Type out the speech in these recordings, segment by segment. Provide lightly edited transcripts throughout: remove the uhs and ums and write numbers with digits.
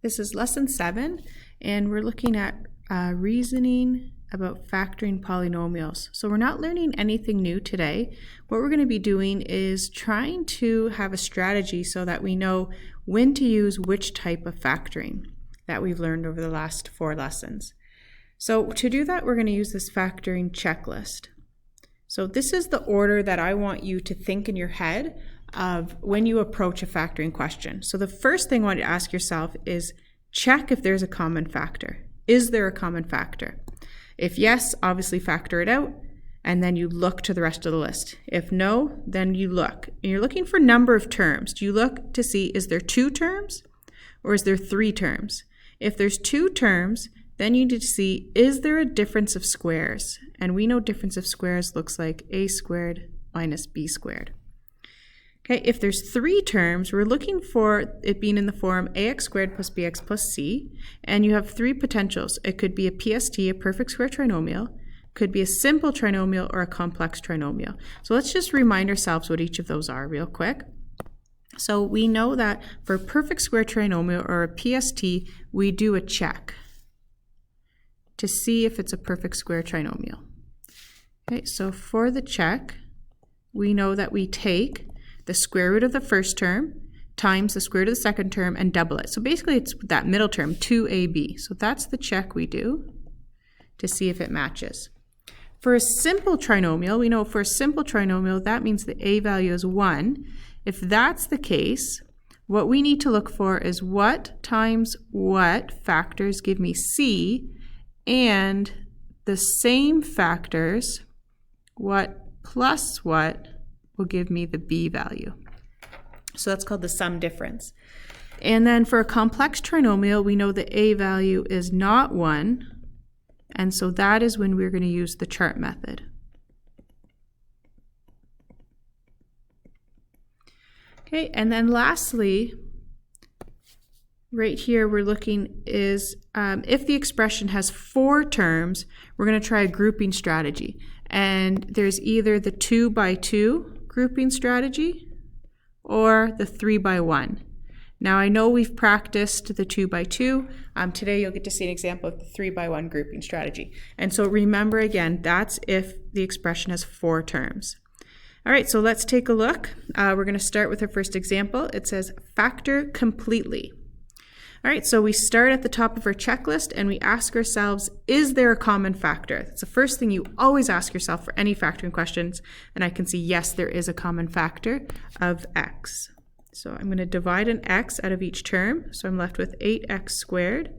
This is lesson 7, and we're looking at reasoning about factoring polynomials. So we're not learning anything new today. What we're going to be doing is trying to have a strategy so that we know when to use which type of factoring that we've learned over the last 4 lessons. So to do that, we're going to use this factoring checklist. So this is the order that I want you to think in your head of when you approach a factoring question. So the first thing I want you to ask yourself is check if there's a common factor. Is there a common factor? If yes, obviously factor it out, and then you look to the rest of the list. If no, then you look. And you're looking for number of terms. Do you look to see, is there 2 terms or is there 3 terms? If there's 2 terms, then you need to see, is there a difference of squares? And we know difference of squares looks like a squared minus b squared. Okay, if there's 3 terms, we're looking for it being in the form ax squared plus bx plus c, and you have 3 potentials. It could be a PST, a perfect square trinomial, could be a simple trinomial, or a complex trinomial. So let's just remind ourselves what each of those are real quick. So we know that for a perfect square trinomial or a PST, we do a check to see if it's a perfect square trinomial. Okay, so for the check, we know that we take the square root of the first term times the square root of the second term and double it. So basically it's that middle term, 2ab. So that's the check we do to see if it matches. For a simple trinomial, we know for a simple trinomial, that means the a value is 1. If that's the case, what we need to look for is what times what factors give me c, and the same factors, what plus what, will give me the b value. So that's called the sum difference. And then for a complex trinomial, we know the a value is not 1, and so that is when we're going to use the chart method. Okay, and then lastly, right here we're looking is if the expression has 4 terms, we're going to try a grouping strategy. And there's either the 2 by 2 grouping strategy or the 3 by 1. Now I know we've practiced the 2 by 2. Today you'll get to see an example of the 3 by 1 grouping strategy. And so remember again, that's if the expression has 4 terms. All right, so let's take a look. We're going to start with our first example. It says factor completely. All right, so we start at the top of our checklist and we ask ourselves, is there a common factor? That's the first thing you always ask yourself for any factoring questions. And I can see, yes, there is a common factor of x. So I'm going to divide an x out of each term. So I'm left with 8x squared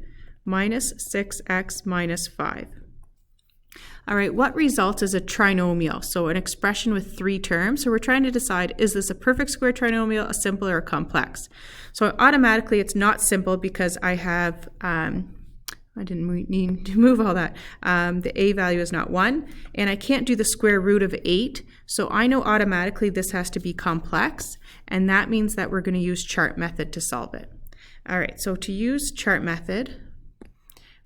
minus 6x minus 5. All right, what results is a trinomial? So an expression with 3 terms. So we're trying to decide, is this a perfect square trinomial, a simple, or a complex? So automatically it's not simple because I have, I didn't need to move all that. The a value is not 1, and I can't do the square root of 8. So I know automatically this has to be complex, and that means that we're going to use chart method to solve it. All right, so to use chart method,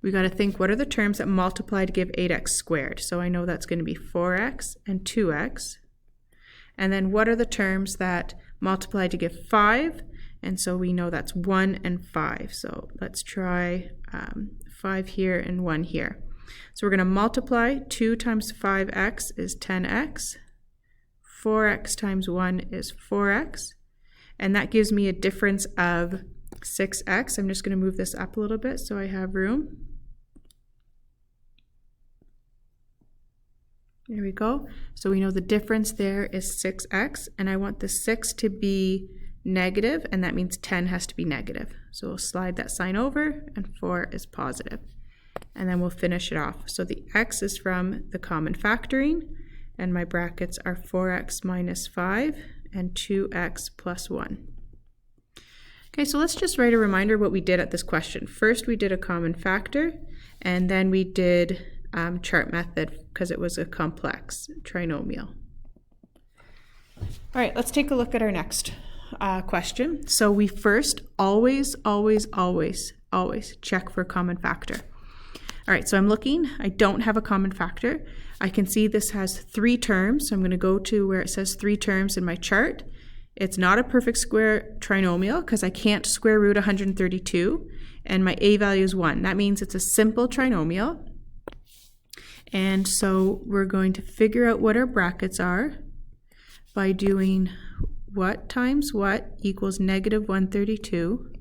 we got to think, what are the terms that multiply to give 8x squared? So I know that's going to be 4x and 2x. And then what are the terms that multiply to give 5? And so we know that's 1 and 5. So let's try 5 here and 1 here. So we're going to multiply. 2 times 5x is 10x. 4x times 1 is 4x. And that gives me a difference of 6x. I'm just going to move this up a little bit so I have room. There we go. So we know the difference there is 6x, and I want the 6 to be negative, and that means 10 has to be negative. So we'll slide that sign over, and 4 is positive. And then we'll finish it off. So the x is from the common factoring, and my brackets are 4x minus 5 and 2x plus 1. Okay, so let's just write a reminder what we did at this question. First, we did a common factor, and then we did chart method because it was a complex trinomial. All right, let's take a look at our next question. So we first always check for a common factor. All right, so I'm looking. I don't have a common factor. I can see this has 3 terms, so I'm going to go to where it says 3 terms in my chart. It's not a perfect square trinomial because I can't square root 132, and my a value is 1. That means it's a simple trinomial. And so we're going to figure out what our brackets are by doing what times what equals negative 132,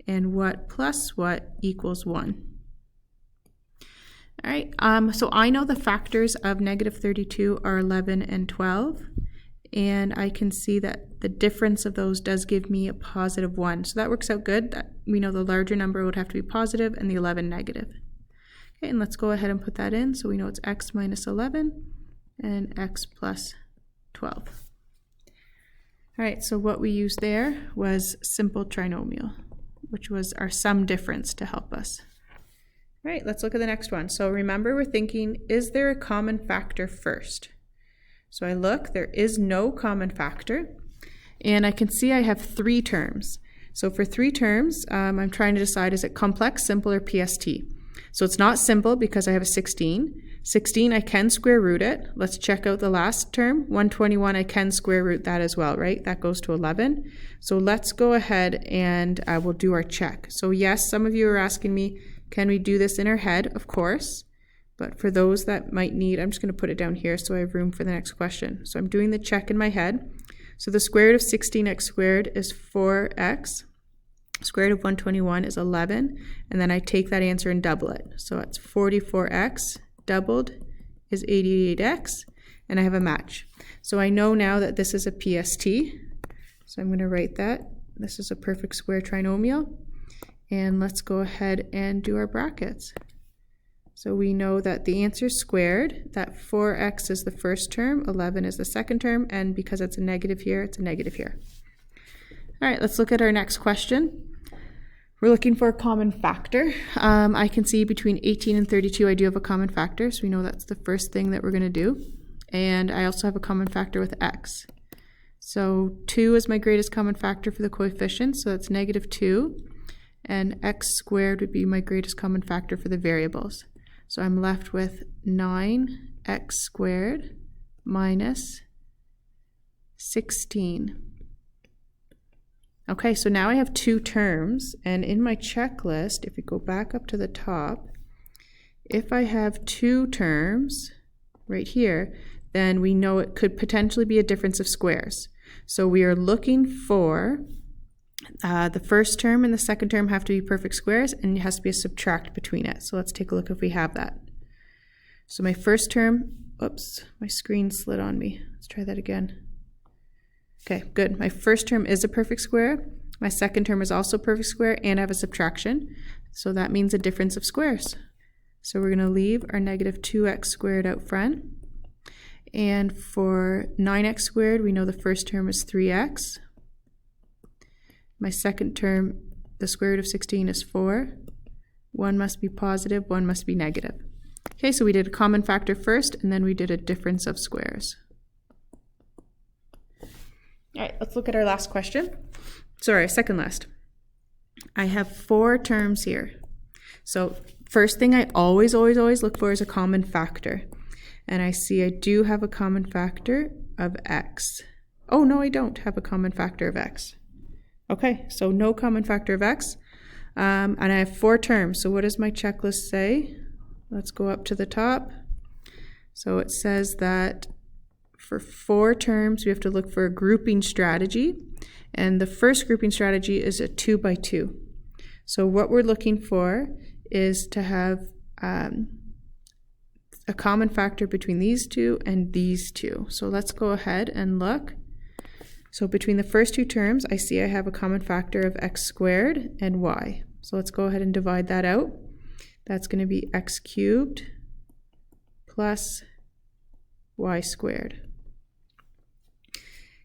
and what plus what equals 1. All right, so I know the factors of negative 32 are 11 and 12, and I can see that the difference of those does give me a positive 1. So that works out good. We know the larger number would have to be positive and the 11 negative. Okay, and let's go ahead and put that in. So we know it's x minus 11 and x plus 12. All right, so what we used there was simple trinomial, which was our sum difference to help us. All right, let's look at the next one. So remember, we're thinking, is there a common factor first? So I look, there is no common factor, and I can see I have 3 terms. So for 3 terms, I'm trying to decide, is it complex, simple, or PST? So it's not simple because I have a 16. 16, I can square root it. Let's check out the last term. 121, I can square root that as well, right? That goes to 11. So let's go ahead and we'll do our check. So yes, some of you are asking me, can we do this in our head? Of course. But for those that might need, I'm just going to put it down here so I have room for the next question. So I'm doing the check in my head. So the square root of 16x squared is 4x. Square root of 121 is 11. And then I take that answer and double it. So it's 44x doubled is 88x. And I have a match. So I know now that this is a PST. So I'm going to write that. This is a perfect square trinomial. And let's go ahead and do our brackets. So we know that the answer is squared, that 4x is the first term, 11 is the second term, and because it's a negative here, it's a negative here. All right, let's look at our next question. We're looking for a common factor. I can see between 18 and 32 I do have a common factor, so we know that's the first thing that we're going to do. And I also have a common factor with x. So 2 is my greatest common factor for the coefficients, so that's negative 2. And x squared would be my greatest common factor for the variables. So I'm left with 9x squared minus 16. Okay, so now I have 2 terms, and in my checklist, if we go back up to the top, if I have 2 terms right here, then we know it could potentially be a difference of squares. So we are looking for the first term and the second term have to be perfect squares, and it has to be a subtract between it. So let's take a look if we have that. So my first term, oops, my screen slid on me. Let's try that again. Okay, good. My first term is a perfect square. My second term is also a perfect square, and I have a subtraction. So that means a difference of squares. So we're going to leave our negative 2x squared out front. And for 9x squared, we know the first term is 3x. My second term, the square root of 16 is 4. One must be positive, one must be negative. Okay, so we did a common factor first, and then we did a difference of squares. All right, let's look at our last question. Sorry, second last. I have 4 terms here. So first thing I always look for is a common factor. And I see I do have a common factor of x. Oh, no, I don't have a common factor of x. Okay, so no common factor of x. And I have 4 terms. So what does my checklist say? Let's go up to the top. So it says that for 4 terms, we have to look for a grouping strategy. And the first grouping strategy is a 2 by 2. So what we're looking for is to have a common factor between these 2 and these 2. So let's go ahead and look. So between the first 2 terms, I see I have a common factor of x squared and y. So let's go ahead and divide that out. That's going to be x cubed plus y squared.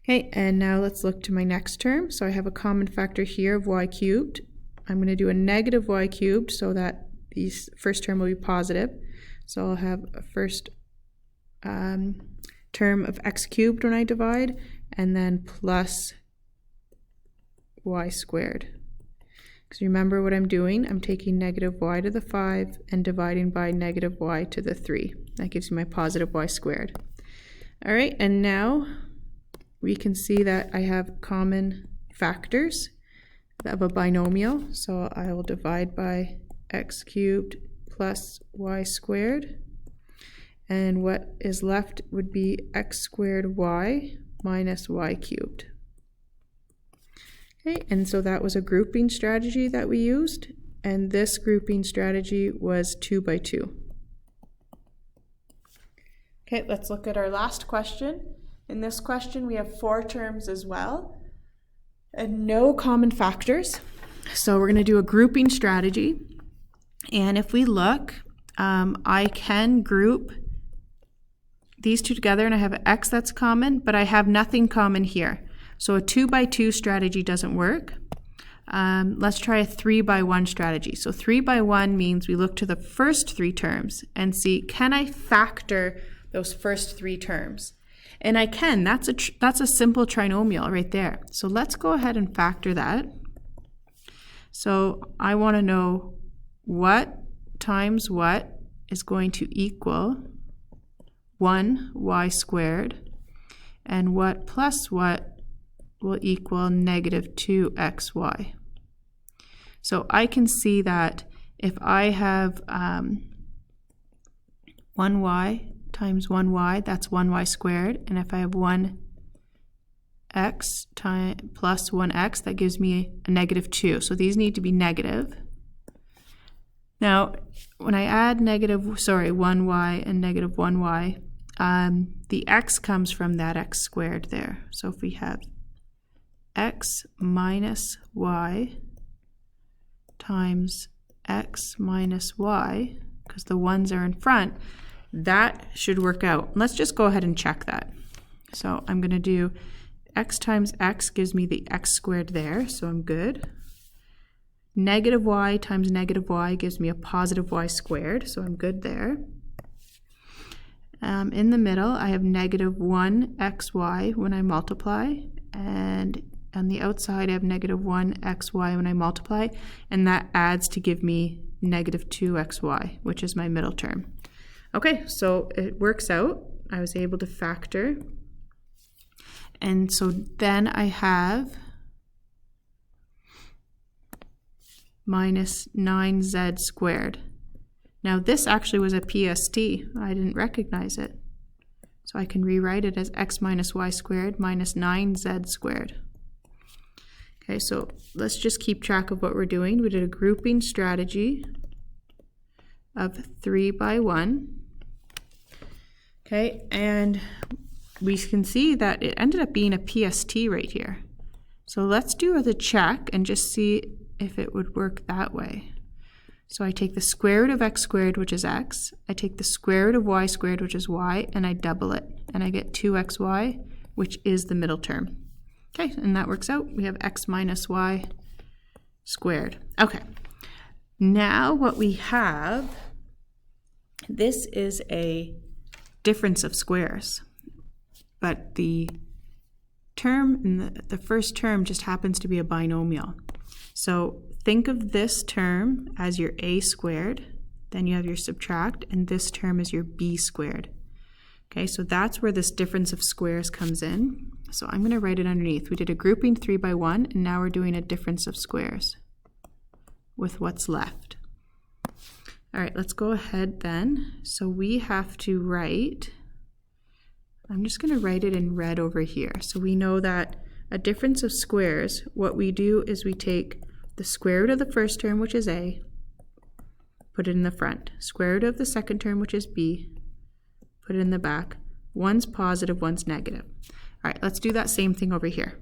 Okay, and now let's look to my next term. So I have a common factor here of y cubed. I'm going to do a negative y cubed so that the first term will be positive. So I'll have a first term of x cubed when I divide, and then plus y squared. Because remember what I'm doing, I'm taking negative y to the 5 and dividing by negative y to the 3. That gives me my positive y squared. All right, and now we can see that I have common factors of a binomial. So I will divide by x cubed plus y squared. And what is left would be x squared y minus y cubed. Okay, and so that was a grouping strategy that we used. And this grouping strategy was 2 by 2. Okay, let's look at our last question. In this question, we have 4 terms as well, and no common factors. So we're going to do a grouping strategy. And if we look, I can group these two together, and I have x that's common, but I have nothing common here. So a 2 by 2 strategy doesn't work. Let's try a 3 by 1 strategy. So 3 by 1 means we look to the first 3 terms and see, can I factor those first 3 terms? And I can. That's a simple trinomial right there. So let's go ahead and factor that. So I want to know what times what is going to equal 1y squared, and what plus what will equal negative 2xy. So I can see that if I have 1y times 1y, that's 1y squared, and if I have 1x plus 1x, that gives me a negative 2. So these need to be negative. Now, when I add 1y and negative 1y, the x comes from that x squared there. So if we have x minus y times x minus y, because the ones are in front, that should work out. Let's just go ahead and check that. So I'm going to do x times x gives me the x squared there, so I'm good. Negative y times negative y gives me a positive y squared, so I'm good there. In the middle, I have negative 1xy when I multiply, and on the outside, I have negative 1xy when I multiply, and that adds to give me negative 2xy, which is my middle term. Okay, so it works out. I was able to factor. And so then I have minus 9z squared. Now this actually was a PST. I didn't recognize it. So I can rewrite it as x minus y squared minus 9z squared. Okay, so let's just keep track of what we're doing. We did a grouping strategy of 3 by 1. Okay, and we can see that it ended up being a PST right here. So let's do the check and just see if it would work that way. So I take the square root of x squared, which is x. I take the square root of y squared, which is y, and I double it. And I get 2xy, which is the middle term. Okay, and that works out. We have x minus y squared. Okay, now what we have, this is a difference of squares, but the term in the first term just happens to be a binomial. So think of this term as your a squared, then you have your subtract, and this term is your b squared. Okay, so that's where this difference of squares comes in. So I'm going to write it underneath. We did a grouping 3 by 1, and now we're doing a difference of squares with what's left. All right, let's go ahead then. So we have to write, I'm just going to write it in red over here. So we know that a difference of squares, what we do is we take the square root of the first term, which is a, put it in the front. Square root of the second term, which is b, put it in the back. One's positive, one's negative. All right, let's do that same thing over here.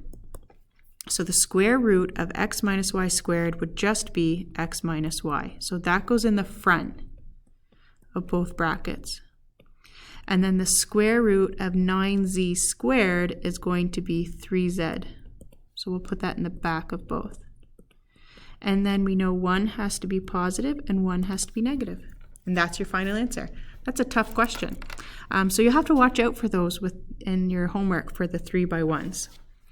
So the square root of x minus y squared would just be x minus y. So that goes in the front of both brackets. And then the square root of 9z squared is going to be 3z. So we'll put that in the back of both. And then we know one has to be positive and one has to be negative. And that's your final answer. That's a tough question. So you'll have to watch out for those in your homework for the 3 by 1s.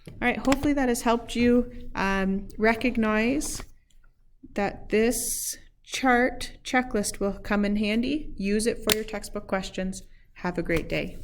All right, hopefully that has helped you recognize that this checklist will come in handy. Use it for your textbook questions. Have a great day.